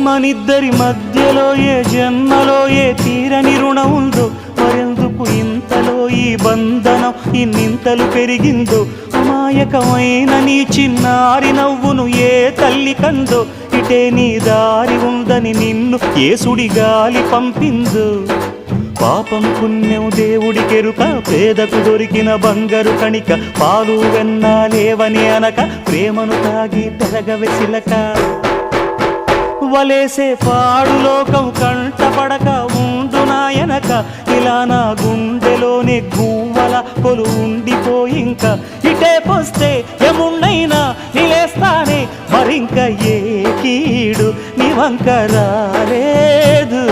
మనిద్దరి మధ్యలో ఏ జన్మలో ఏ తీరని రుణం ఉందో, మరెందుకు ఇంతలో ఈ బంధనం ఇన్నింతలు పెరిగిందో, అమాయకమైన నీ చిన్నారి నవ్వును ఏ తల్లి కందో, ఇటే నీ దారి ఉందని నిన్ను ఏ సుడి గాలి పంపిందో. పాపం పుణ్యం దేవుడికెరుక, పేదకు దొరికిన బంగారు కణిక, పాలు వెన్నాలేవని అనక ప్రేమను తాగి పెరగవెసిలక. వలేసే పాడు లోకం కంటపడక ఉండు నాయనక, ఇలా నా గుండెలోనే గువ్వల కొలు ఉండిపోయింక. ఇటే పోస్తే ఎమున్నైనా నిలేస్తానే, మరింక ఏ కీడు నీ వంక రాలేదు.